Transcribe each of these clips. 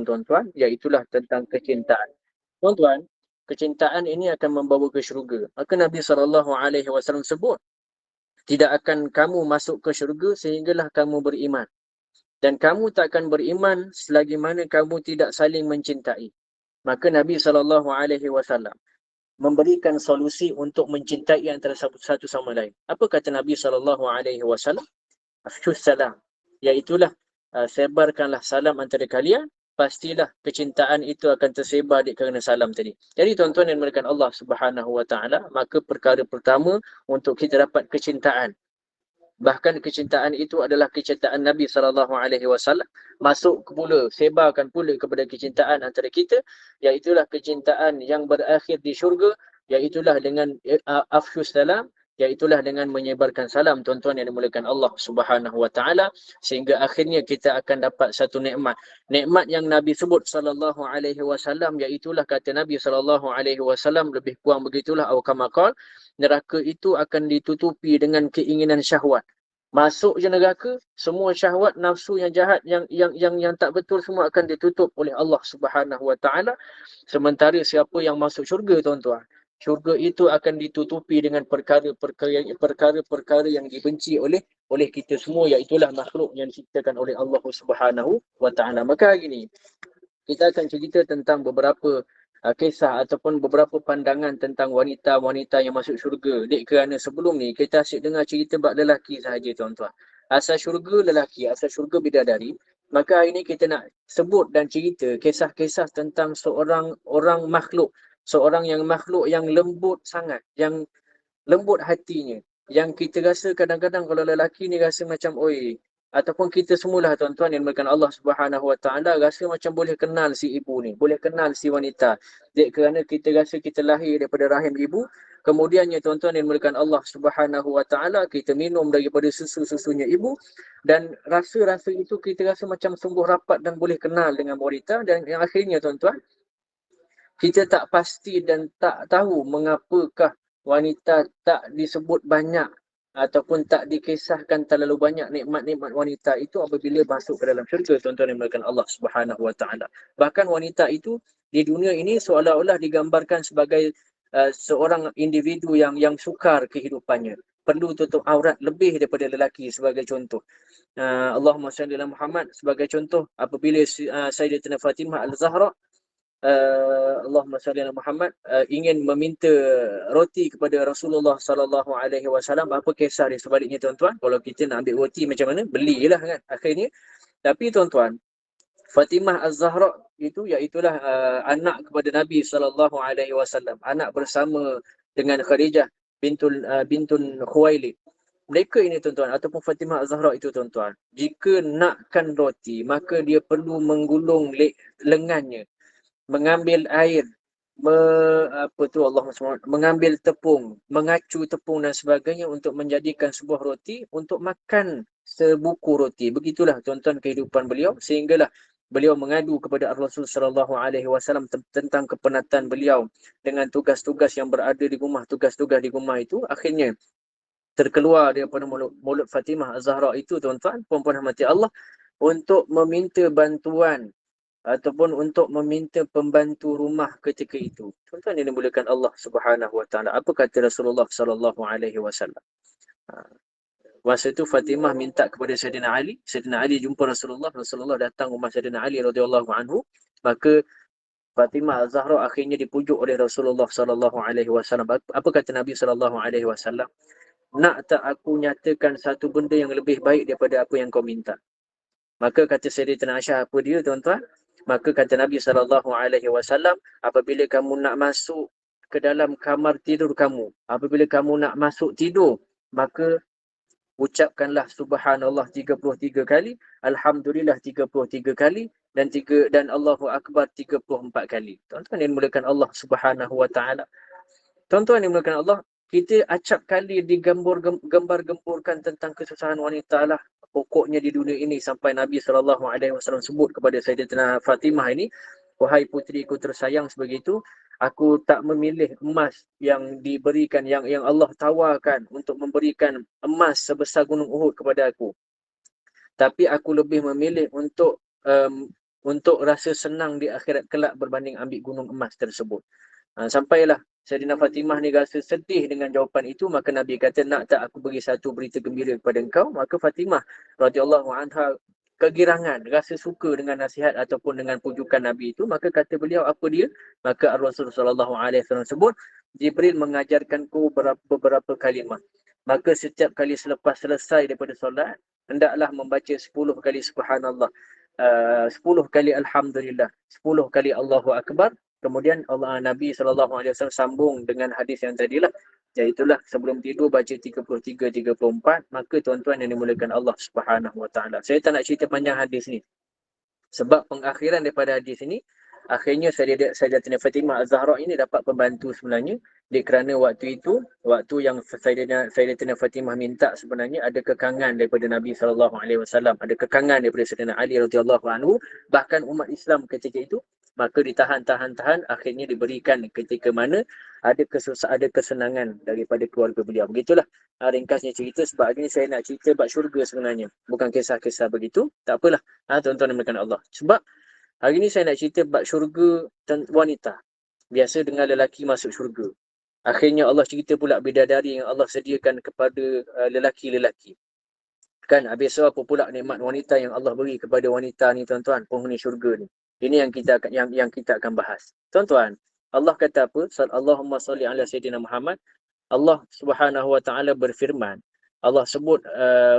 tuan-tuan, iaitulah tentang kecintaan. Tuan-tuan, kecintaan ini akan membawa ke syurga. Maka Nabi SAW sebut, tidak akan kamu masuk ke syurga sehinggalah kamu beriman. Dan kamu tak akan beriman selagi mana kamu tidak saling mencintai. Maka Nabi SAW memberikan solusi untuk mencintai antara satu sama lain. Apa kata Nabi SAW? Afshus salam. Iaitulah, sebarkanlah salam antara kalian, pastilah kecintaan itu akan tersebar kerana salam tadi. Jadi tuan-tuan yang dimuliakan Allah Subhanahu Wa Taala, maka perkara pertama untuk kita dapat kecintaan, bahkan kecintaan itu adalah kecintaan Nabi SAW, masuk pula, sebarkan pula kepada kecintaan antara kita, iaitulah kecintaan yang berakhir di syurga, iaitulah dengan afshus salam, iaitulah dengan menyebarkan salam, tuan-tuan yang dimuliakan Allah Subhanahu Wa Taala, sehingga akhirnya kita akan dapat satu nikmat. Nikmat yang Nabi sebut SAW, iaitulah kata Nabi SAW, lebih kurang begitulah, atau kama qala, neraka itu akan ditutupi dengan keinginan syahwat. Masuk je neraka, semua syahwat, nafsu yang jahat, yang tak betul, semua akan ditutup oleh Allah Subhanahu Wa Taala. Sementara siapa yang masuk syurga, tuan-tuan, syurga itu akan ditutupi dengan perkara-perkara yang dibenci oleh kita semua, iaitulah makhluk yang diciptakan oleh Allah Subhanahu Wa Taala. Maka hari ini kita akan cerita tentang beberapa kisah ataupun beberapa pandangan tentang wanita-wanita yang masuk syurga. Dek, kerana sebelum ni kita asyik dengar cerita bab lelaki sahaja, tuan-tuan. Asal syurga lelaki, asal syurga bidadari. Maka hari ini kita nak sebut dan cerita kisah-kisah tentang seorang makhluk, seorang makhluk yang lembut sangat, yang lembut hatinya, yang kita rasa kadang-kadang kalau lelaki ni rasa macam, oi, ataupun kita semualah tuan-tuan yang dimuliakan Allah Subhanahu Wa Taala, rasa macam boleh kenal si ibu ni, boleh kenal si wanita. Dek, kerana kita rasa kita lahir daripada rahim ibu, kemudiannya tuan-tuan yang dimuliakan Allah Subhanahu Wa Taala, kita minum daripada susu-susunya ibu, dan rasa-rasa itu kita rasa macam sungguh rapat dan boleh kenal dengan wanita. Dan yang akhirnya tuan-tuan, kita tak pasti dan tak tahu mengapakah wanita tak disebut banyak ataupun tak dikisahkan terlalu banyak nikmat-nikmat wanita itu apabila masuk ke dalam syurga, tuan-tuan yang dimuliakan Allah Subhanahu Wa Taala. Bahkan wanita itu di dunia ini seolah-olah digambarkan sebagai seorang individu yang sukar kehidupannya, perlu tutup aurat lebih daripada lelaki sebagai contoh. Allahumma salli ala Muhammad, sebagai contoh, apabila Sayyidatina Fatimah Al-Zahra, Allahumma salli ala Muhammad, ingin meminta roti kepada Rasulullah SAW, apa kisah di sebaliknya, tuan-tuan? Kalau kita nak ambil roti macam mana? Belilah kan akhirnya. Tapi tuan-tuan, Fatimah Az-Zahra itu iaitulah anak kepada Nabi SAW, anak bersama dengan Khadijah bintun Khuwailid. Mereka ini, tuan-tuan, ataupun Fatimah Az-Zahra itu, tuan-tuan, jika nakkan roti, maka dia perlu menggulung lengannya, mengambil air, mengambil tepung, mengacu tepung dan sebagainya untuk menjadikan sebuah roti untuk makan sebuku roti. Begitulah, tuan-tuan, kehidupan beliau, sehinggalah beliau mengadu kepada Rasul sallallahu alaihi wasallam tentang kepenatan beliau dengan tugas-tugas yang berada di rumah, tugas-tugas di rumah itu. Akhirnya terkeluar daripada mulut Fatimah Az-Zahra itu, tuan-tuan, puan-puan rahmati Allah, untuk meminta bantuan ataupun untuk meminta pembantu rumah ketika itu. Tuan-tuan yang dimuliakan Allah Subhanahu Wa Taala, apa kata Rasulullah sallallahu alaihi wasallam? Masa itu Fatimah minta kepada Sayyidina Ali. Sayyidina Ali jumpa Rasulullah. Rasulullah datang rumah Sayyidina Ali radhiyallahu anhu. Maka Fatimah Az-Zahra akhirnya dipujuk oleh Rasulullah sallallahu alaihi wasallam. Apa kata Nabi sallallahu alaihi wasallam? Nak tak aku nyatakan satu benda yang lebih baik daripada apa yang kau minta? Maka kata Sayyidatina Aisyah, apa dia, tuan-tuan? Maka kata Nabi SAW, apabila kamu nak masuk ke dalam kamar tidur kamu, apabila kamu nak masuk tidur, maka ucapkanlah subhanallah 33 kali, alhamdulillah 33 kali, dan Allahu Akbar 34 kali. Tuan-tuan yang dimuliakan Allah Subhanahu Wa Taala. Tuan-tuan yang dimuliakan Allah, kita acap kali digambar-gemburkan tentang kesusahan wanita lah pokoknya di dunia ini, sampai Nabi SAW sebut kepada Sayyidatina Fatimah ini, wahai putriku tersayang, sebegitu, aku tak memilih emas yang diberikan, yang Allah tawarkan untuk memberikan emas sebesar gunung Uhud kepada aku. Tapi aku lebih memilih untuk untuk rasa senang di akhirat kelak berbanding ambil gunung emas tersebut. Sampailah Sayyidina Fatimah ni rasa sedih dengan jawapan itu, maka Nabi kata, nak tak aku beri satu berita gembira kepada engkau? Maka Fatimah radhiyallahu anha kegirangan, rasa suka dengan nasihat ataupun dengan pujukan Nabi itu, maka kata beliau, apa dia? Maka Rasulullah sallallahu alaihi wasallam sebut, Jibril mengajarkanku beberapa kalimah. Maka setiap kali selepas selesai daripada solat, hendaklah membaca 10 kali subhanallah, 10 kali alhamdulillah, 10 kali Allahu akbar. Kemudian Nabi SAW sambung dengan hadis yang tadilah, iaitulah sebelum tidur baca 33-34. Maka tuan-tuan yang dimulakan Allah Subhanahu Wa Taala. Saya tak nak cerita panjang hadis ni, sebab pengakhiran daripada hadis ini, akhirnya Sayyidatina Fatimah Az-Zahra ini dapat pembantu sebenarnya, kerana waktu itu, waktu yang Sayyidatina Fatimah minta, sebenarnya ada kekangan daripada Nabi SAW, ada kekangan daripada Sayyidina Ali radhiyallahu anhu, bahkan umat Islam ketika itu, maka ditahan, akhirnya diberikan ketika mana ada kesenangan daripada keluarga beliau. Begitulah ringkasnya cerita, sebab hari ini saya nak cerita bab syurga sebenarnya, bukan kisah-kisah begitu. Tak apalah, tuan-tuan dan Allah. Sebab hari ini saya nak cerita bab syurga wanita. Biasa dengar lelaki masuk syurga. Akhirnya Allah cerita pula bidadari yang Allah sediakan kepada lelaki-lelaki. Kan, habis apa pula nikmat wanita yang Allah beri kepada wanita ni, tuan-tuan, penghuni syurga ni. Ini yang kita akan bahas. Tuan-tuan, Allah kata apa? Allahumma salli ala Sayyidina Muhammad. Allah Subhanahu Wa Taala berfirman. Allah sebut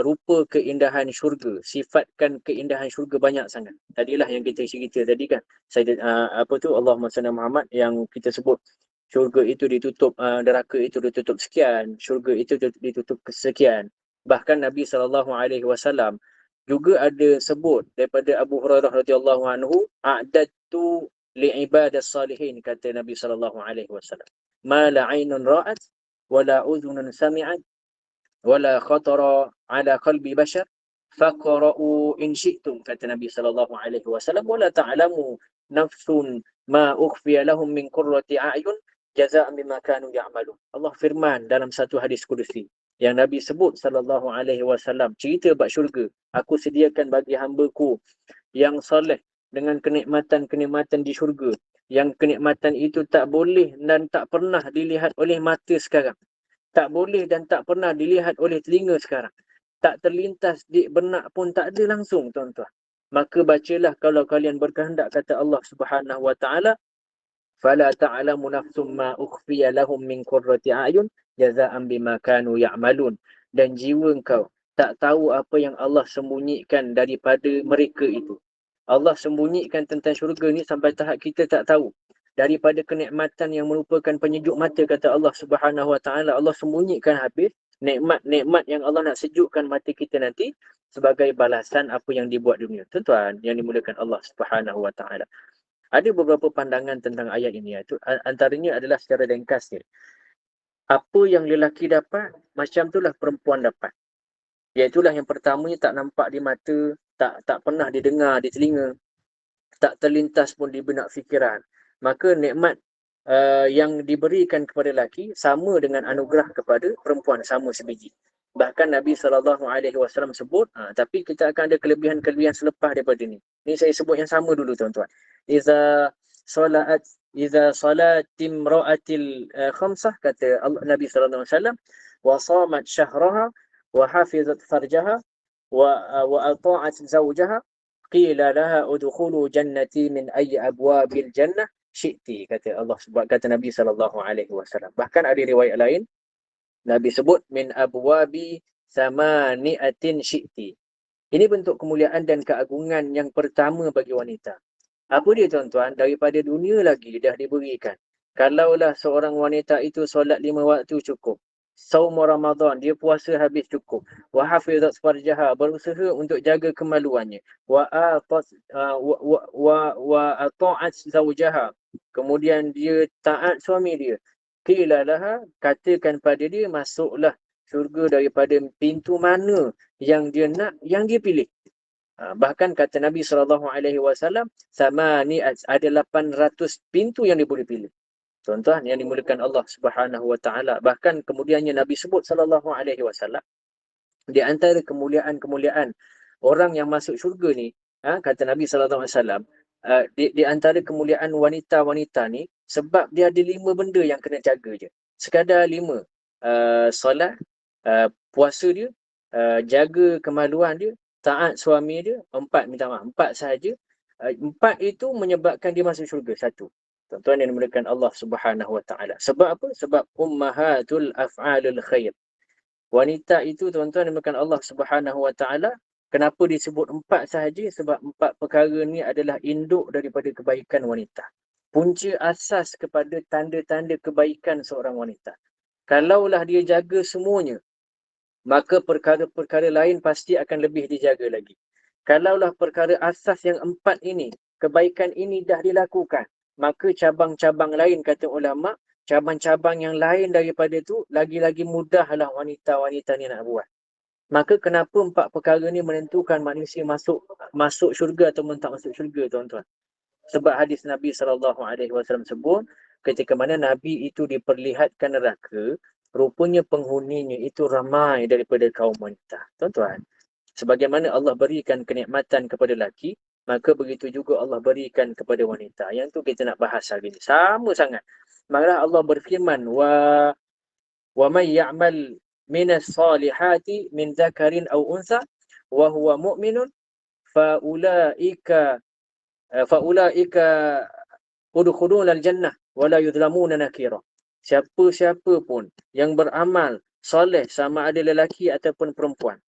rupa keindahan syurga, sifatkan keindahan syurga banyak sangat. Tadilah yang kita cerita tadi kan. Allahumma salli Muhammad, yang kita sebut syurga itu ditutup, neraka itu ditutup sekian, syurga itu ditutup sekian. Bahkan Nabi SAW juga ada sebut daripada Abu Hurairah radhiyallahu anhu, a'dadtu li'ibadas salihin, kata Nabi SAW, ma la 'ainun ra'at wala udhunun sami'at wala khatara ala qalbi bashar faqra'u in syi'tum, kata Nabi SAW, wala ta'lamu nafsun ma ukhfiya lahum min qurrati a'yun jazaa'an bima kanu ya'malun. Allah firman dalam satu hadis kudusi yang Nabi sebut SAW, cerita bab syurga. Aku sediakan bagi hamba-Ku yang soleh dengan kenikmatan-kenikmatan di syurga, yang kenikmatan itu tak boleh dan tak pernah dilihat oleh mata sekarang, tak boleh dan tak pernah dilihat oleh telinga sekarang, tak terlintas di benak pun tak ada langsung, tuan-tuan. Maka bacalah kalau kalian berkehendak, kata Allah Subhanahu Wa Taala, fala ta'lamu nafsum ma ukhfiya lahum min qurrati a'yun jazaa'an bima kanu ya'malun. Dan jiwa engkau tak tahu apa yang Allah sembunyikan daripada mereka itu. Allah sembunyikan tentang syurga ni sampai tahap kita tak tahu. Daripada kenikmatan yang merupakan penyejuk mata, kata Allah Subhanahu Wa Taala, Allah sembunyikan habis nikmat-nikmat yang Allah nak sejukkan mata kita nanti sebagai balasan apa yang dibuat dunia. Tuan-tuan yang dimulakan Allah Subhanahu Wa Taala, ada beberapa pandangan tentang ayat ini. Antaranya adalah secara ringkasnya, apa yang lelaki dapat, macam itulah perempuan dapat. Iaitulah yang pertamanya tak nampak di mata, tak pernah didengar di telinga, tak terlintas pun di benak fikiran. Maka nikmat yang diberikan kepada lelaki sama dengan anugerah kepada perempuan, sama sebiji. Bahkan Nabi SAW sebut, tapi kita akan ada kelebihan-kelebihan selepas daripada ni. Ni saya sebut yang sama dulu, tuan-tuan. Iza salat imra'atil khamsah, kata Nabi SAW, wa samat syahraha wa hafizat farjaha wa ata'at zawjaha qila laha udkhulu jannati min ayyi abwabil jannah syi'ti, kata Allah, sebab kata Nabi SAW. Bahkan ada riwayat lain, Nabi sebut min abwabi samani'atin syi'ti. Ini bentuk kemuliaan dan keagungan yang pertama bagi wanita. Apa dia, tuan-tuan? Daripada dunia lagi dah diberikan. Kalaulah seorang wanita itu solat 5 waktu cukup, saum Ramadan, dia puasa habis cukup, wa hafizat farjaha, berusaha untuk jaga kemaluannya, wa ata'at zawjaha, kemudian dia taat suami dia, qila laha, katakan pada dia, masuklah syurga daripada pintu mana yang dia nak, yang dia pilih. Bahkan kata Nabi SAW, sama ni ada 800 pintu yang dia boleh pilih. Tuan-tuan yang dimulakan Allah Subhanahu Wa Taala. Bahkan kemudiannya Nabi sebut SAW, di antara kemuliaan-kemuliaan orang yang masuk syurga ni, Kata Nabi SAW, di antara kemuliaan wanita-wanita ni, sebab dia ada 5 benda yang kena jaga je. Sekadar 5. Solat, puasa dia, jaga kemaluan dia, taat suami dia. 4, minta maaf, 4 sahaja. 4 itu menyebabkan dia masuk syurga. 1. Tuan-tuan yang dimuliakan Allah Subhanahu Wa Taala. Sebab apa? Sebab ummahatul af'alul khair. Wanita itu, tuan-tuan yang dimuliakan Allah Subhanahu Wa Taala, kenapa disebut 4 sahaja? Sebab 4 perkara ni adalah induk daripada kebaikan wanita. Punca asas kepada tanda-tanda kebaikan seorang wanita. Kalaulah dia jaga semuanya, maka perkara-perkara lain pasti akan lebih dijaga lagi. Kalaulah perkara asas yang 4 ini, kebaikan ini dah dilakukan, maka cabang-cabang lain, kata ulama', cabang-cabang yang lain daripada tu, lagi-lagi mudahlah wanita-wanita ni nak buat. Maka kenapa 4 perkara ni menentukan manusia masuk syurga atau tak masuk syurga, tuan-tuan? Sebab hadis Nabi SAW sebut, ketika mana Nabi itu diperlihatkan neraka, rupanya penghuninya itu ramai daripada kaum wanita. Tuan-tuan, sebagaimana Allah berikan kenikmatan kepada lelaki, maka begitu juga Allah berikan kepada wanita. Yang tu kita nak bahas hari ini. Sama sangat. Malah Allah berfirman, wa may ya'mal minas salihati min dzakarin aw unsa wa huwa mu'minun faulaika udkhulunal jannah wala yudlamuna nakira. Siapa-siapa pun yang beramal soleh, sama ada lelaki ataupun perempuan,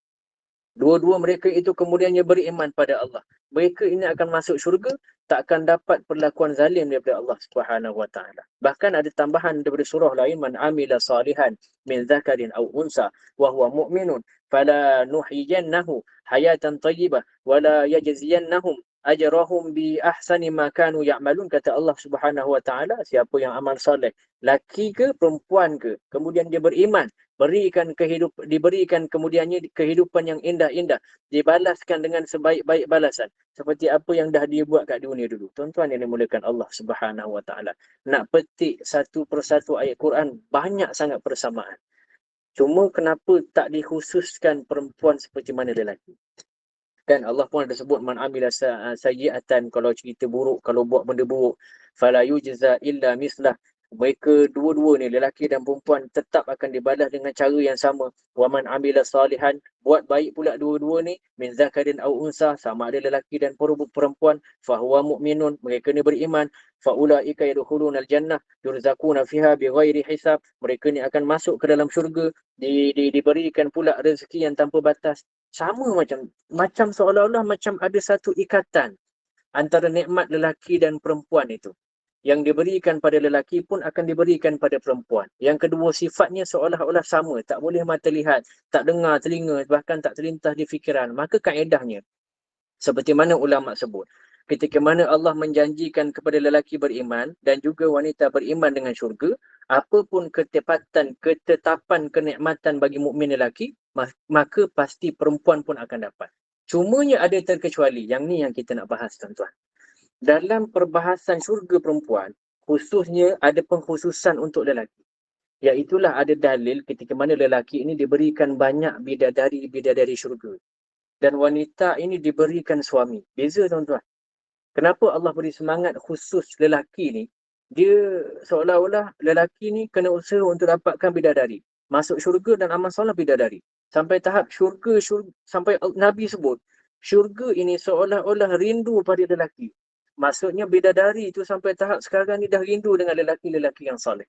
dua-dua mereka itu kemudiannya beriman pada Allah, mereka ini akan masuk syurga, tak akan dapat perlakuan zalim daripada Allah Subhanahu Wa Taala. Bahkan ada tambahan daripada surah lain, man amila salihan min dzakarin aw unsa wa huwa mu'minun fala nuhyiyannahu hayatan thayyibah wala yajziyannahum ajrahum bi ahsani ma kanu ya'malun. Kata Allah Subhanahu Wa Taala, siapa yang amal soleh, laki ke perempuan ke, kemudian dia beriman, diberikan kemudiannya kehidupan yang indah-indah, dibalaskan dengan sebaik-baik balasan seperti apa yang dah dia buat kat dunia dulu. Tuan-tuan yang dimuliakan Allah Subhanahu Wa Taala, nak petik satu persatu ayat Quran, banyak sangat persamaan. Cuma kenapa tak dikhususkan perempuan seperti mana lelaki? Kan Allah pun ada sebut, man amila sayyi'atan, kalau cerita buruk, kalau buat benda buruk, fala yujza illa mislah. Mereka dua-dua ni, lelaki dan perempuan, tetap akan dibalas dengan cara yang sama. Wa man amila salihan, buat baik pula dua-dua ni, min zakarin aw unsa, sama ada lelaki dan perempuan, fahuwa mu'minun, mereka ni beriman, faulaika yadkhulunal jannah yurzaquna fiha bighairi hisab, mereka ni akan masuk ke dalam syurga, diberikan pula rezeki yang tanpa batas. Sama macam seolah-olah macam ada satu ikatan antara nikmat lelaki dan perempuan itu. Yang diberikan pada lelaki pun akan diberikan pada perempuan. Yang kedua, sifatnya seolah-olah sama. Tak boleh mata lihat, tak dengar telinga, bahkan tak terlintas di fikiran. Maka kaedahnya, seperti mana ulama sebut, ketika mana Allah menjanjikan kepada lelaki beriman dan juga wanita beriman dengan syurga, apapun ketetapan kenikmatan bagi mukmin lelaki, maka pasti perempuan pun akan dapat. Cumanya ada terkecuali. Yang ni yang kita nak bahas, tuan-tuan. Dalam perbahasan syurga perempuan, khususnya ada pengkhususan untuk lelaki. Iaitulah ada dalil ketika mana lelaki ini diberikan banyak bidadari syurga. Dan wanita ini diberikan suami. Beza, tuan-tuan. Kenapa Allah beri semangat khusus lelaki ni? Dia seolah-olah lelaki ni kena usaha untuk dapatkan bidadari. Masuk syurga dan amal soleh bidadari. Sampai tahap syurga, sampai Nabi sebut, syurga ini seolah-olah rindu pada lelaki. Maksudnya bidadari itu sampai tahap sekarang ni dah rindu dengan lelaki-lelaki yang soleh.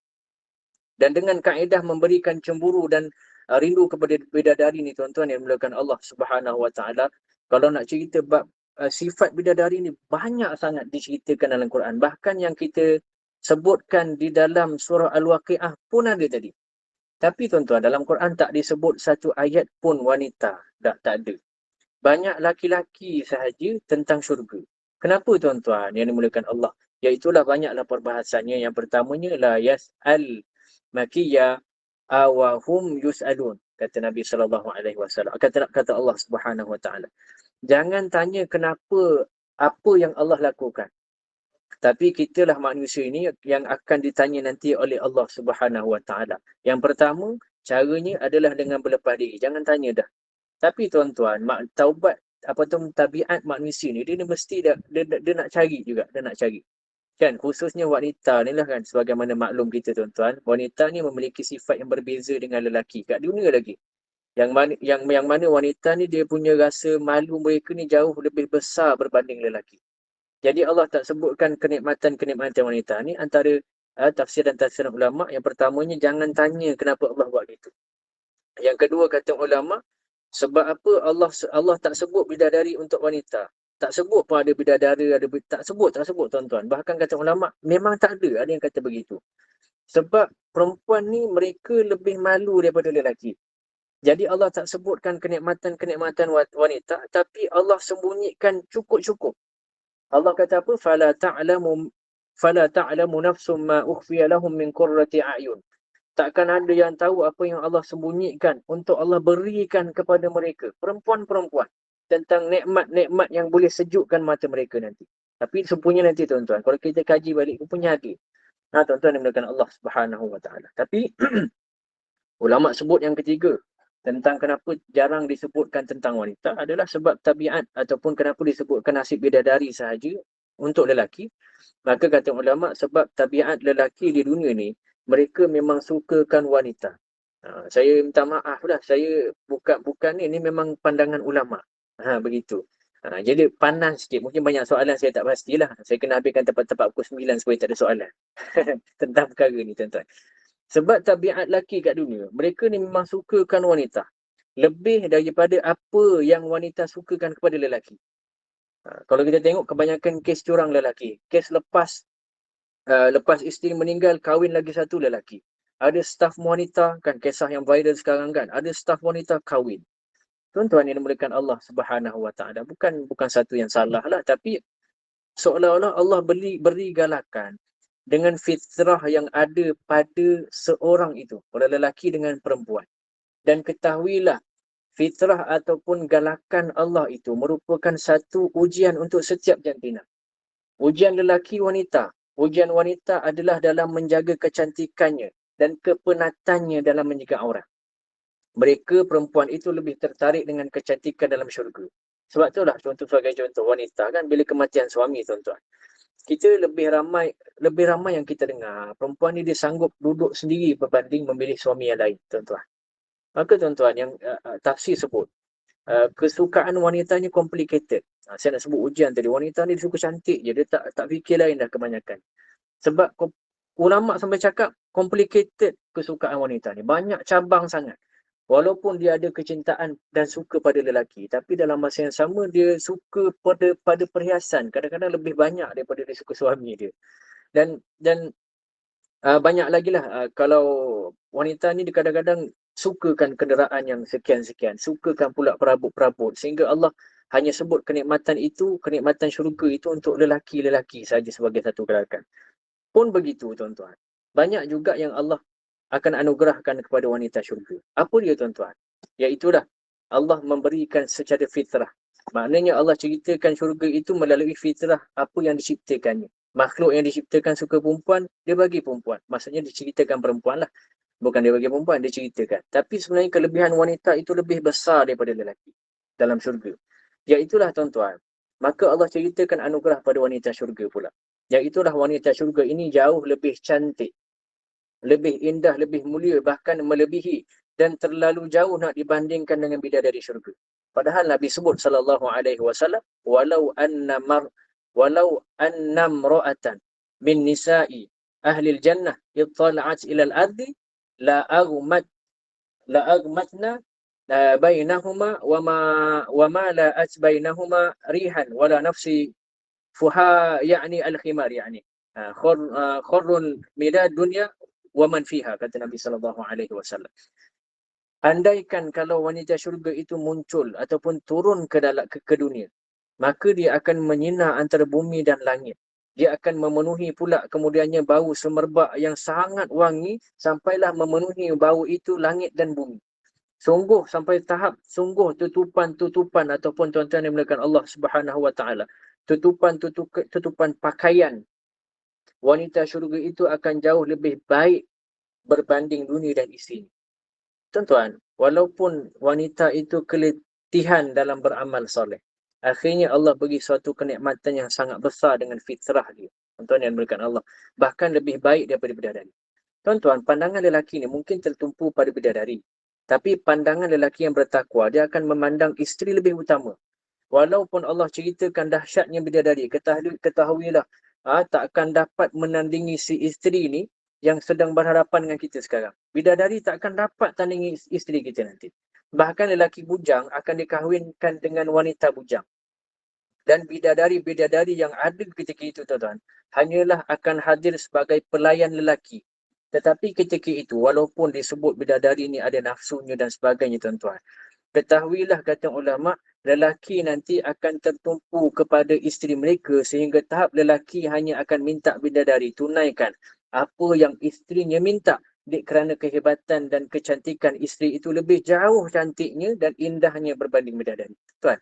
Dan dengan kaedah memberikan cemburu dan rindu kepada bidadari ni, tuan-tuan yang dimuliakan Allah Subhanahu Wa Taala, kalau nak cerita bab sifat bidadari ni, banyak sangat diceritakan dalam Quran. Bahkan yang kita sebutkan di dalam surah Al-Waqi'ah pun ada tadi. Tapi tuan-tuan, dalam Quran tak disebut satu ayat pun wanita. Tak ada. Banyak laki-laki sahaja tentang syurga. Kenapa, tuan-tuan yang dimuliakan Allah? Iaitulah banyaklah perbahasannya. Yang pertamanya, la yas'al makiyya awahum yus'alun. Kata Nabi SAW. Kata Allah Subhanahu Wa Taala. Jangan tanya kenapa, apa yang Allah lakukan. Tapi kitalah manusia ini yang akan ditanya nanti oleh Allah Subhanahu Wa Taala. Yang pertama, caranya adalah dengan berlepas diri. Jangan tanya dah. Tapi tuan-tuan, taubat tabiat manusia ni, dia mesti dia nak cari juga, dia nak cari. Kan, khususnya wanita ni lah kan, sebagaimana maklum kita tuan-tuan, wanita ni memiliki sifat yang berbeza dengan lelaki kat dunia lagi. Yang mana wanita ni dia punya rasa malu mereka ni jauh lebih besar berbanding lelaki. Jadi Allah tak sebutkan kenikmatan-kenikmatan wanita ni antara tafsir dan tafsiran ulama. Yang pertamanya, jangan tanya kenapa Allah buat gitu. Yang kedua, kata ulama, sebab apa Allah tak sebut bidadari untuk wanita. Tak sebut pun ada bidadara, tak sebut tuan-tuan. Bahkan kata ulama, memang tak ada yang kata begitu. Sebab perempuan ni mereka lebih malu daripada lelaki. Jadi Allah tak sebutkan kenikmatan-kenikmatan wanita, tapi Allah sembunyikan cukup-cukup. Allah kata apa? Fala ta'lamu nafsum ma ukhfiya lahum min qurrati a'yun. Takkan ada yang tahu apa yang Allah sembunyikan untuk Allah berikan kepada mereka, perempuan-perempuan, tentang nikmat-nikmat yang boleh sejukkan mata mereka nanti. Tapi sepunya nanti tuan-tuan, kalau kita kaji balik, rupanya ada. Tuan-tuan yang mulakan Allah Subhanahu Wa Taala. Tapi ulama sebut yang ketiga, tentang kenapa jarang disebutkan tentang wanita adalah sebab tabiat, ataupun kenapa disebutkan nasib bidadari sahaja untuk lelaki. Maka kata ulama, sebab tabiat lelaki di dunia ni, mereka memang sukakan wanita. Saya minta maaf lah, saya bukan ni memang pandangan ulama. Begitu. Jadi panas sikit, mungkin banyak soalan saya tak pastilah. Saya kena habiskan tempat-tempat pukul 9 supaya tak ada soalan tentang perkara ni tuan-tuan. Sebab tabiat lelaki kat dunia, mereka ni memang sukakan wanita lebih daripada apa yang wanita sukakan kepada lelaki. Kalau kita tengok kebanyakan kes curang lelaki, kes lepas isteri meninggal, kahwin lagi satu lelaki. Ada staf wanita, kan kisah yang viral sekarang kan, ada staf wanita kahwin. Tuan-tuan yang dimuliakan Allah Subhanahu Wa Taala, bukan satu yang salah lah, tapi seolah-olah Allah beri galakan dengan fitrah yang ada pada seorang itu, pada lelaki dengan perempuan. Dan ketahuilah, fitrah ataupun galakan Allah itu merupakan satu ujian untuk setiap jantina. Ujian lelaki wanita. Ujian wanita adalah dalam menjaga kecantikannya dan kepenatannya dalam menjaga aurat. Mereka perempuan itu lebih tertarik dengan kecantikan dalam syurga. Sebab itulah sebagai contoh wanita kan, bila kematian suami tuan-tuan, kita lebih ramai yang kita dengar, perempuan ni dia sanggup duduk sendiri berbanding memilih suami yang lain, tuan-tuan. Maka tuan-tuan, yang tafsir sebut, kesukaan wanita ni complicated. Saya nak sebut ujian tadi, wanita ni dia suka cantik je, dia tak fikir lain dah kebanyakan. Sebab ulama sampai cakap complicated kesukaan wanita ni, banyak cabang sangat. Walaupun dia ada kecintaan dan suka pada lelaki, tapi dalam masa yang sama dia suka pada perhiasan, kadang-kadang lebih banyak daripada dia suka suami dia. Dan banyak lagi lah, kalau wanita ni dia kadang-kadang sukakan kenderaan yang sekian-sekian, sukakan pula perabot-perabot, sehingga Allah hanya sebut kenikmatan syurga itu untuk lelaki-lelaki saja sebagai satu gerakan. Pun begitu tuan-tuan, banyak juga yang Allah akan anugerahkan kepada wanita syurga. Apa dia tuan-tuan? Iaitulah Allah memberikan secara fitrah. Maknanya Allah ceritakan syurga itu melalui fitrah apa yang diciptakannya. Makhluk yang diciptakan suka perempuan, dia bagi perempuan. Maksudnya diceritakan perempuan lah. Bukan dia bagi perempuan, dia ceritakan. Tapi sebenarnya kelebihan wanita itu lebih besar daripada lelaki dalam syurga. Iaitulah tuan-tuan, maka Allah ceritakan anugerah pada wanita syurga pula. Iaitulah wanita syurga ini jauh lebih cantik, lebih indah, lebih mulia, bahkan melebihi dan terlalu jauh nak dibandingkan dengan bidadari syurga. Padahal Nabi sebut sallallahu alaihi wasallam, walau annam ra'atan min nisa'i ahli jannah ittala'at ila al-ardi la aghmatna bainahuma wa ma la'at bainahuma rihan wala nafsi fuha yani al-khimar yani khurrun midad dunya wa man fiha, kata Nabi sallallahu alaihi wasallam. Andaikan kalau wanita syurga itu muncul ataupun turun ke dunia, maka dia akan menyinar antara bumi dan langit. Dia akan memenuhi pula kemudiannya bau semerbak yang sangat wangi, sampailah memenuhi bau itu langit dan bumi. Sungguh sampai tahap tutupan ataupun tuan-tuan yang dimuliakan Allah Subhanahu Wa Taala, tutupan pakaian wanita syurga itu akan jauh lebih baik berbanding dunia dan isi. Tuan-tuan, walaupun wanita itu keletihan dalam beramal soleh, Akhirnya Allah bagi suatu kenikmatan yang sangat besar dengan fitrah dia. Tuan-tuan yang dimuliakan Allah. Bahkan lebih baik daripada bidadari. Tuan-tuan, pandangan lelaki ni mungkin tertumpu pada bidadari. Tapi pandangan lelaki yang bertakwa, dia akan memandang isteri lebih utama. Walaupun Allah ceritakan dahsyatnya bidadari, ketahuilah, tak akan dapat menandingi si isteri ni yang sedang berhadapan dengan kita sekarang. Bidadari tak akan dapat tandingi isteri kita nanti. Bahkan lelaki bujang akan dikahwinkan dengan wanita bujang. Dan bidadari-bidadari yang ada ketika itu, tuan-tuan, hanyalah akan hadir sebagai pelayan lelaki. Tetapi ketika itu, walaupun disebut bidadari ni ada nafsunya dan sebagainya, tuan-tuan, ketahuilah, kata ulama', lelaki nanti akan tertumpu kepada isteri mereka sehingga tahap lelaki hanya akan minta bidadari tunaikan apa yang isterinya minta. Kerana kehebatan dan kecantikan isteri itu lebih jauh cantiknya dan indahnya berbanding bidadari. Tuan,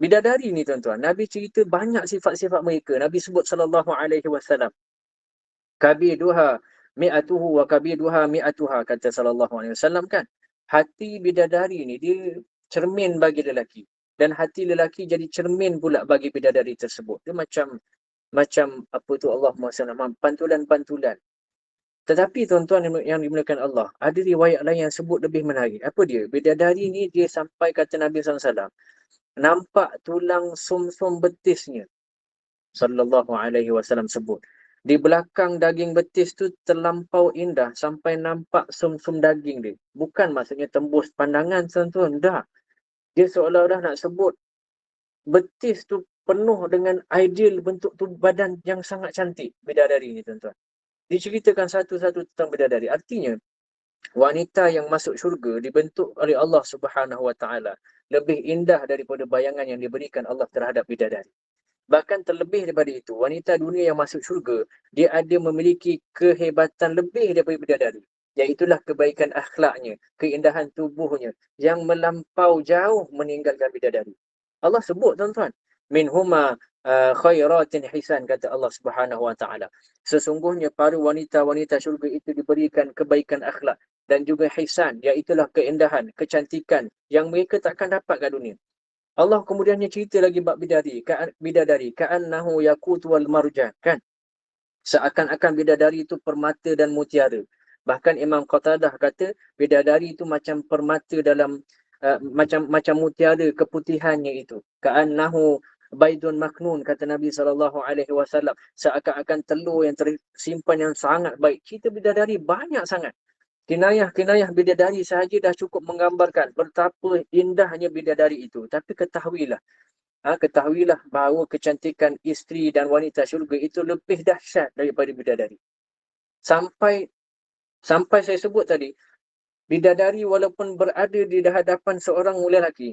bidadari ni, tuan-tuan, Nabi cerita banyak sifat-sifat mereka. Nabi sebut sallallahu alaihi wasallam, kabiduha mi'atuhu wa kabiduha mi'atuha, kata sallallahu alaihi wasallam kan. Hati bidadari ni dia cermin bagi lelaki dan hati lelaki jadi cermin pula bagi bidadari tersebut. Dia macam apa tu, Allahumma salli, pantulan-pantulan. Tetapi tuan-tuan yang dimuliakan Allah, ada riwayat lain yang sebut lebih menarik. Apa dia? Bidadari ni dia sampai, kata Nabi SAW, nampak tulang sum-sum betisnya. Sallallahu alaihi wasallam sebut, di belakang daging betis tu terlampau indah sampai nampak sum-sum daging dia. Bukan maksudnya tembus pandangan, tuan-tuan. Tak. Dia seolah-olah nak sebut betis tu penuh dengan ideal bentuk tu badan yang sangat cantik bidadari ni, tuan-tuan. Diceritakan satu-satu tentang bidadari. Artinya, wanita yang masuk syurga dibentuk oleh Allah Subhanahu Wa Taala lebih indah daripada bayangan yang diberikan Allah terhadap bidadari. Bahkan terlebih daripada itu, wanita dunia yang masuk syurga, dia ada memiliki kehebatan lebih daripada bidadari. Iaitulah kebaikan akhlaknya, keindahan tubuhnya yang melampau jauh meninggalkan bidadari. Allah sebut, tuan-tuan, minhuma khairatin hisan, kata Allah Subhanahu Wa Taala. Sesungguhnya para wanita-wanita syurga itu diberikan kebaikan akhlak dan juga hisan, iaitulah keindahan, kecantikan yang mereka takkan dapat kat dunia. Allah kemudiannya cerita lagi bab bidadari, ka'annahu yaqut wal marjan, kan? Seakan-akan bidadari itu permata dan mutiara. Bahkan Imam Qatadah kata bidadari itu macam permata dalam macam mutiara keputihannya itu. Ka'annahu baidun maknun, kata Nabi SAW, seakan-akan telur yang tersimpan yang sangat baik. Cerita bidadari banyak sangat. Kinayah-kinayah bidadari sahaja dah cukup menggambarkan betapa indahnya bidadari itu. Tapi ketahuilah bahawa kecantikan isteri dan wanita syurga itu lebih dahsyat daripada bidadari. Sampai saya sebut tadi, bidadari walaupun berada di hadapan seorang lelaki,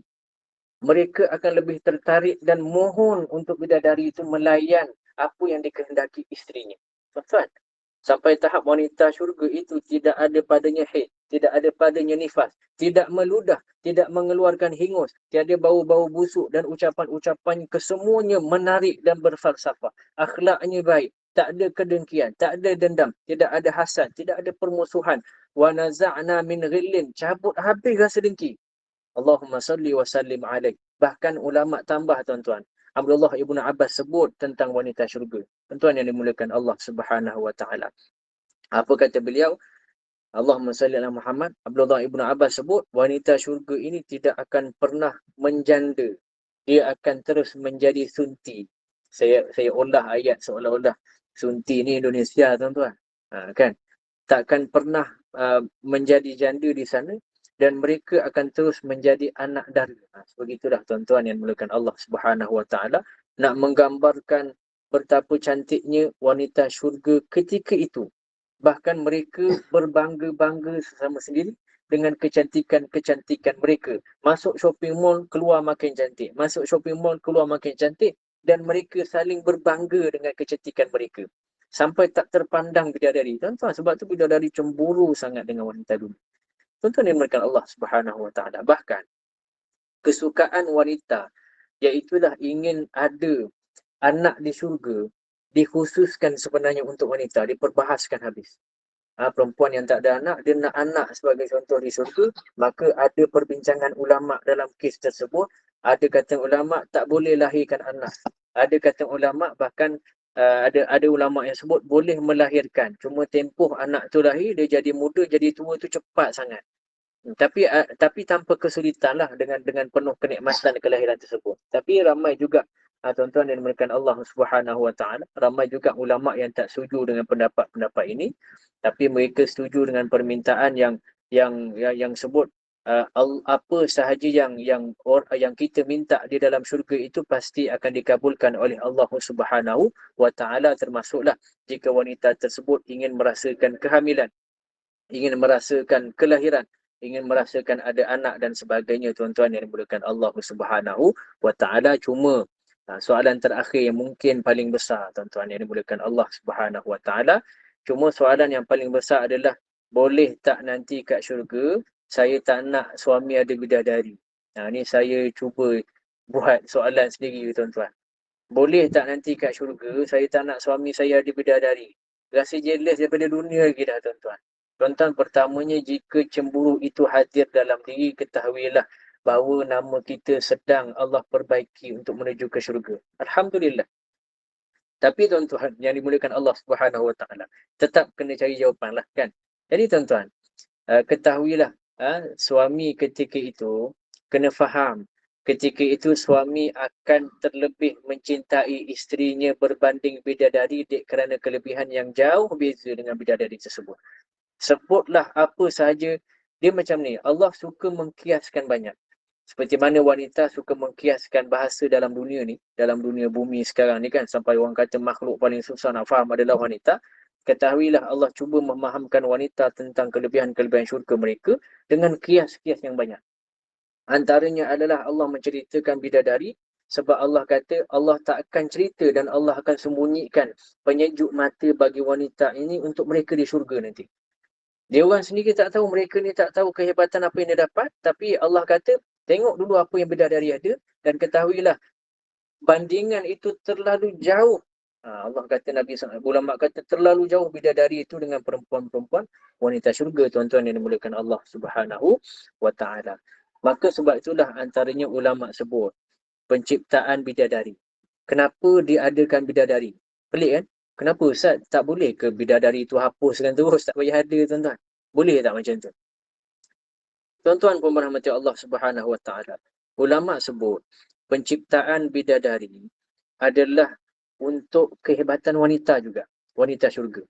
mereka akan lebih tertarik dan mohon untuk bidadari itu melayan apa yang dikehendaki isterinya. Betul? Sampai tahap wanita syurga itu tidak ada padanya haid, tidak ada padanya nifas, tidak meludah, tidak mengeluarkan hingus, tiada bau-bau busuk dan ucapan-ucapan kesemuanya menarik dan berfalsafah. Akhlaknya baik, tak ada kedengkian, tak ada dendam, tidak ada hasad, tidak ada permusuhan. Wa naza'na min ghillin, cabut habis rasa dengki. Allahumma salli wa sallim alaih. Bahkan ulama tambah, tuan-tuan, Abdullah ibn Abbas sebut tentang wanita syurga. Tuan-tuan yang dimuliakan Allah Subhanahu Wa Taala. Apa kata beliau? Allahumma salli ala Muhammad. Abdullah ibn Abbas sebut, wanita syurga ini tidak akan pernah menjanda. Dia akan terus menjadi sunti. Saya ulah ayat seolah-olah sunti ni Indonesia, tuan-tuan. Kan? Takkan pernah menjadi janda di sana dan mereka akan terus menjadi anak dara. Begitulah, tuan-tuan yang dimuliakan Allah Subhanahu Wa Taala, nak menggambarkan betapa cantiknya wanita syurga ketika itu. Bahkan mereka berbangga-bangga sesama sendiri dengan kecantikan-kecantikan mereka. Masuk shopping mall, keluar makin cantik. Masuk shopping mall, keluar makin cantik. Dan mereka saling berbangga dengan kecantikan mereka. Sampai tak terpandang bidadari. Tuan-tuan, sebab tu bidadari cemburu sangat dengan wanita dunia. Tuan-tuan yang dimuliakan Allah Subhanahu Wa Taala. Bahkan kesukaan wanita, iaitulah ingin ada anak di syurga, dikhususkan sebenarnya untuk wanita, diperbahaskan habis. Perempuan yang tak ada anak, dia nak anak sebagai contoh di syurga, maka ada perbincangan ulama dalam kes tersebut. Ada kata ulama tak boleh lahirkan anak. Ada kata ulama bahkan ada ulama yang sebut boleh melahirkan. Cuma tempoh anak tu lahir, dia jadi muda, jadi tua tu cepat sangat. Tapi tanpa kesulitan lah dengan penuh kenikmatan kelahiran tersebut. Tapi ramai juga tuan-tuan yang dimuliakan Allah Subhanahu Wa Taala, ramai juga ulama yang tak setuju dengan pendapat-pendapat ini, tapi mereka setuju dengan permintaan yang sebut apa sahaja yang kita minta di dalam syurga itu pasti akan dikabulkan oleh Allah Subhanahu Wa Taala, termasuklah jika wanita tersebut ingin merasakan kehamilan, ingin merasakan kelahiran, ingin merasakan ada anak dan sebagainya, tuan-tuan yang dimuliakan Allah Subhanahu Wa Taala. Cuma soalan terakhir yang mungkin paling besar, tuan-tuan yang dimuliakan Allah Subhanahu Wa Taala, cuma soalan yang paling besar adalah, boleh tak nanti kat syurga saya tak nak suami ada bidadari? Ni saya cuba buat soalan sendiri, tuan-tuan. Boleh tak nanti kat syurga saya tak nak suami saya ada bidadari? Rasa jealous daripada dunia lagi dah, tuan-tuan. Tuan-tuan, pertamanya, jika cemburu itu hadir dalam diri, ketahuilah bahawa nama kita sedang Allah perbaiki untuk menuju ke syurga. Alhamdulillah. Tapi tuan-tuan yang dimuliakan Allah Subhanahu Wa Taala, tetap kena cari jawapan lah kan. Jadi tuan-tuan, ketahuilah suami ketika itu kena faham, ketika itu suami akan terlebih mencintai isterinya berbanding bidadari kerana kelebihan yang jauh beza dengan bidadari tersebut. Sebutlah apa sahaja, dia macam ni, Allah suka mengkiaskan banyak. Seperti mana wanita suka mengkiaskan bahasa dalam dunia ni, dalam dunia bumi sekarang ni kan, sampai orang kata makhluk paling susah nak faham adalah wanita. Ketahuilah Allah cuba memahamkan wanita tentang kelebihan-kelebihan syurga mereka dengan kias-kias yang banyak. Antaranya adalah Allah menceritakan bidadari, sebab Allah kata Allah tak akan cerita dan Allah akan sembunyikan penyejuk mata bagi wanita ini untuk mereka di syurga nanti. Dia orang sendiri tak tahu, mereka ni tak tahu kehebatan apa yang dia dapat, tapi Allah kata, tengok dulu apa yang bidadari ada dan ketahuilah bandingan itu terlalu jauh. Allah kata, Nabi ulama kata terlalu jauh bidadari itu dengan perempuan-perempuan wanita syurga, tuan-tuan yang dimuliakan Allah Subhanahu Wa Taala. Maka sebab itulah antaranya ulama sebut penciptaan bidadari. Kenapa diadakan bidadari? Pelik kan? Kenapa Ustaz tak boleh ke bidadari itu hapuskan terus, tak payah ada, tuan-tuan? Boleh tak macam tu? Tuan-tuan pun merahmati Allah Subhanahu Wa Taala. Ulama sebut penciptaan bidadari adalah untuk kehebatan wanita juga, wanita syurga.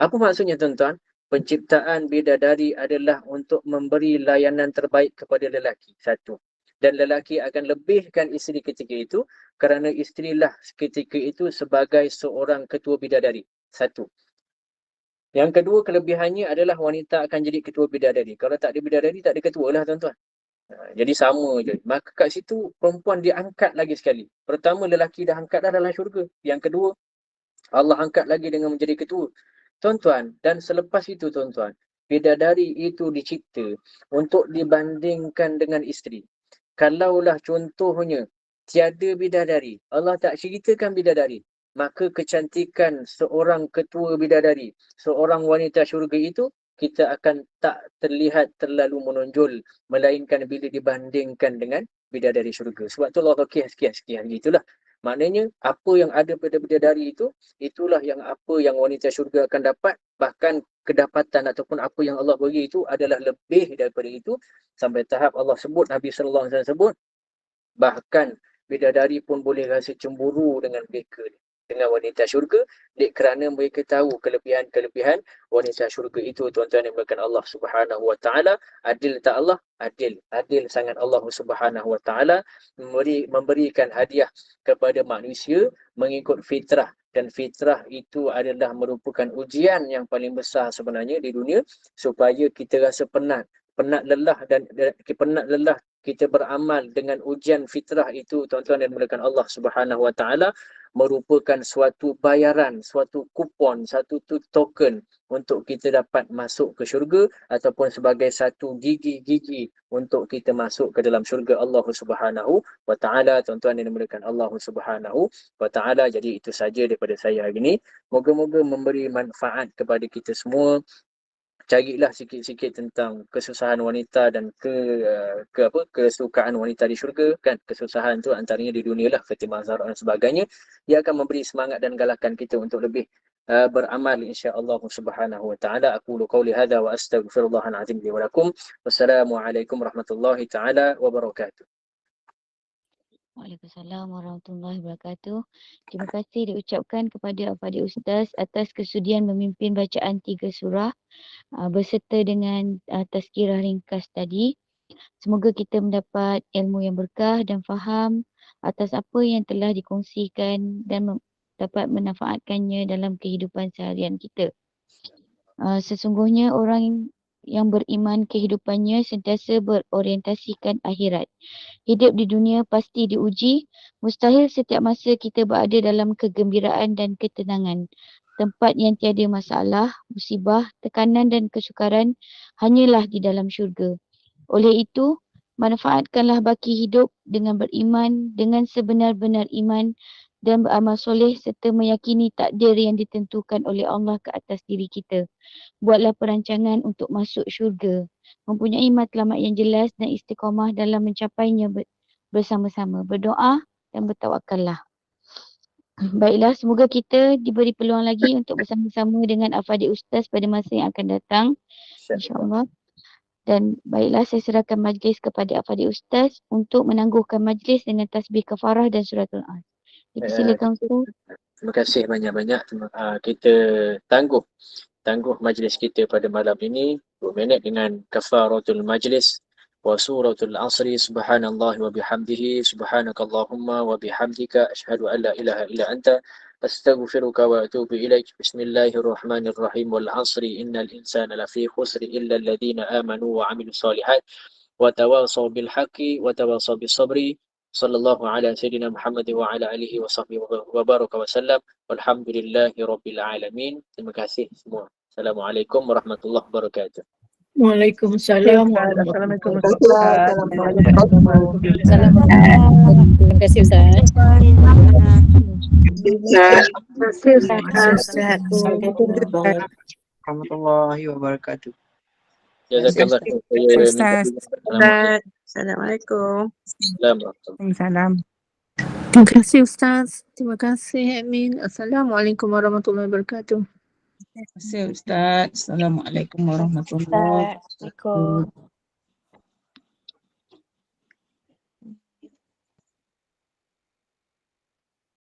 Apa maksudnya, tuan-tuan? Penciptaan bidadari adalah untuk memberi layanan terbaik kepada lelaki, satu. Dan lelaki akan lebihkan isteri ketika itu kerana isterilah ketika itu sebagai seorang ketua bidadari, satu. Yang kedua, kelebihannya adalah wanita akan jadi ketua bidadari. Kalau tak ada bidadari, tak ada ketua lah, tuan-tuan. Jadi sama je. Maka kat situ perempuan diangkat lagi sekali. Pertama, lelaki dah angkat dah dalam syurga. Yang kedua, Allah angkat lagi dengan menjadi ketua. Tuan-tuan, dan selepas itu, tuan-tuan, bidadari itu dicipta untuk dibandingkan dengan isteri. Kalaulah contohnya tiada bidadari, Allah tak ceritakan bidadari, maka kecantikan seorang ketua bidadari, seorang wanita syurga itu, kita akan tak terlihat terlalu menonjol, melainkan bila dibandingkan dengan bidadari syurga. Sebab tu Allah kias-kias gitulah. Maknanya apa yang ada pada bidadari itu, itulah yang apa yang wanita syurga akan dapat. Bahkan kedapatan ataupun apa yang Allah beri itu adalah lebih daripada itu. Sampai tahap Allah sebut, Nabi SAW sebut, bahkan bidadari pun boleh rasa cemburu dengan mereka, dengan wanita syurga, kerana mereka tahu kelebihan-kelebihan wanita syurga itu, tuan-tuan yang dimuliakan Allah Subhanahu Wa Taala. Adil tak Allah? Adil. Adil sangat Allah Subhanahu Wa Taala memberikan hadiah kepada manusia mengikut fitrah. Dan fitrah itu adalah merupakan ujian yang paling besar sebenarnya di dunia, supaya kita rasa penat lelah kita beramal dengan ujian fitrah itu, tuan-tuan dan dimuliakan Allah Subhanahu Wa Taala, merupakan suatu bayaran, suatu kupon, satu token untuk kita dapat masuk ke syurga, ataupun sebagai satu gigi-gigi untuk kita masuk ke dalam syurga Allah Subhanahu Wa Taala, tuan-tuan yang dimuliakan Allah Subhanahu Wa Taala. Jadi itu saja daripada saya hari ini. Moga-moga memberi manfaat kepada kita semua. carilah sikit-sikit tentang kesusahan wanita dan kesukaan wanita di syurga kan. Kesusahan tu antaranya di dunia lah, Fatimah Zahra dan sebagainya. Ia akan memberi semangat dan galakan kita untuk lebih beramal insya-Allah subhanahu wa taala. Aqulu qawli hadza wa astaghfirullahal azim li wa lakum. Wassalamualaikum warahmatullahi taala wabarakatuh. Waalaikumsalam warahmatullahi wabarakatuh. Terima kasih diucapkan kepada Al-Fadhil Ustaz atas kesudian memimpin bacaan 3 surah berserta dengan tazkirah ringkas tadi. Semoga kita mendapat ilmu yang berkah dan faham atas apa yang telah dikongsikan dan dapat memanfaatkannya dalam kehidupan seharian kita. Sesungguhnya orang yang beriman kehidupannya sentiasa berorientasikan akhirat. Hidup di dunia pasti diuji. Mustahil setiap masa kita berada dalam kegembiraan dan ketenangan. Tempat yang tiada masalah, musibah, tekanan dan kesukaran hanyalah di dalam syurga. Oleh itu, manfaatkanlah baki hidup dengan beriman, dengan sebenar-benar iman dan beramal soleh serta meyakini takdir yang ditentukan oleh Allah ke atas diri kita. Buatlah perancangan untuk masuk syurga. Mempunyai matlamat yang jelas dan istiqamah dalam mencapainya bersama-sama. Berdoa dan bertawakallah. Baiklah, semoga kita diberi peluang lagi untuk bersama-sama dengan Al-Fadhil Ustaz pada masa yang akan datang. InsyaAllah. Dan baiklah, saya serahkan majlis kepada Al-Fadhil Ustaz untuk menangguhkan majlis dengan tasbih kafarah dan suratul As. Silakan Ustaz. Terima kasih banyak-banyak. Kita tangguh majlis kita pada malam ini 2 minit dengan kafaratul majlis wa suratul asri. Subhanallah wa bihamdihi, subhanakallahumma wa bihamdika, asyhadu an la ilaha illa anta, astaghfiruka wa atubu ilaik. Bismillahirrahmanirrahim. Wal asri innal insana lafi khusri illa alladhina amanu wa amilus solihat wa tawasaw bil haqqi wa tawasaw bis sabri. Sallallahu ala sayyidina Muhammad wa ala alihi wa sahbihi wa baraka wa sallam. Walhamdulillahi rabbil alamin. Terima kasih semua. Assalamualaikum warahmatullahi wabarakatuh. Waalaikumsalam warahmatullahi Assalamualaikum. Terima kasih Ustaz. Warahmatullahi wabarakatuh. Jazakallah. Ustaz. Assalamualaikum. Waalaikumsalam. Terima kasih Ustaz. Terima kasih admin. Assalamualaikum warahmatullahi wabarakatuh. Terima kasih Ustaz. Assalamualaikum warahmatullahi wabarakatuh.